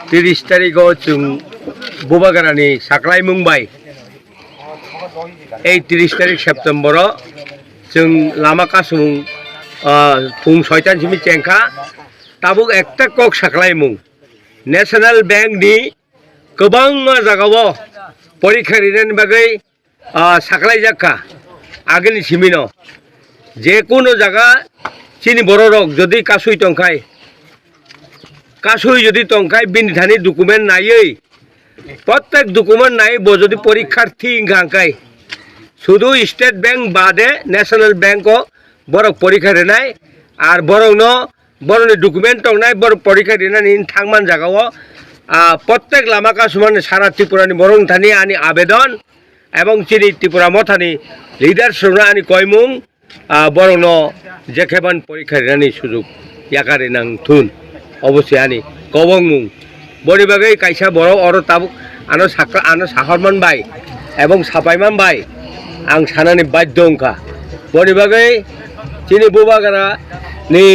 Tiris tarik cung Bubagarani Saklai Mumbai. 30 tarik September cung Lama Kasung Pung Soitan Jimi Cengka tabuk ekta kok Saklai Mung National Bank di Kebang Jagawo Porikarinan bagai Saklai Jaka Ageni Simino Jekuno Jaga Chini Bororok Jodi Kasui Tongkai Kasui Jodi Tongkai bin Dhani dokumen nai প্রত্যেক document নাই যদি পরীক্ষার্থী গাঙ্কাই শুধু state bank বাদে national ব্যাংকও বড় পরীক্ষা নাই আর বড় ডকুমেন্ট নাই বড় পরীক্ষা দিনা নিন থাংমান জায়গাও প্রত্যেক লামা কাসুমান সারা ত্রিপুরানি বরং থানি আনি আবেদন এবং চিনি ত্রিপুরা মথানি লিডার সুনা আনি কয়মুং বরং যেখান পরীক্ষা দিনানি সুযোগ ইয়াকারে নাং থুন অবশ্যই আনি কবংমুং বড়িবাগে কাইসা বড় অর তাবুক আনো সাহরমান বাই এবং সাপাইমান বাই আং সানানি বাধ্য অংখা বড়িবাগে চিনি বুবাগারা নি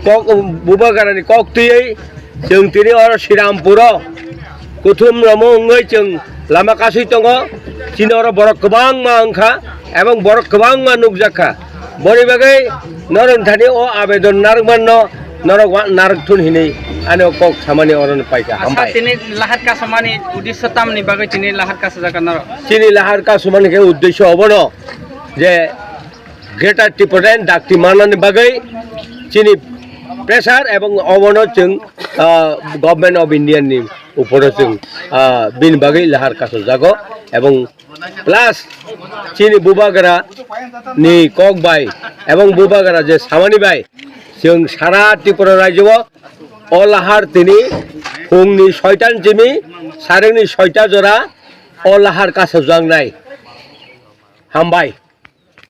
কক বুবাগারানি কক তুই जों তিনি অর শ্রীরামপুর কুথুম রমঙ্গই जों লামা কাসুই দङ চিনি অর বড় গোবাং মা অংখা এবং বড় গোবাং মা নুকজাখা বড়িবাগে নরনথানি ও আবেদন নারমান Narok narik tun hini ane kok samani orang paika hambai. Sini lahar ka samani uddesho tam ni bagai sini lahar ka saja karena. Sini lahar ka samani ke uddesho abono je Greater Tripura dakti mana ni bagai sini pressure ebong abono jeng Government of India ni uporo jeng bin bagai lahar ka saja ebong plus sini bubagara ni kok bai ebong bubagara je samani bai. जों सारा त्रिपुरा राज्योआव अलाहार तिनि फुंनि 6टा जिमि सारेंनि 6टा जरा अलाहार कासो जांनाय हामबाय।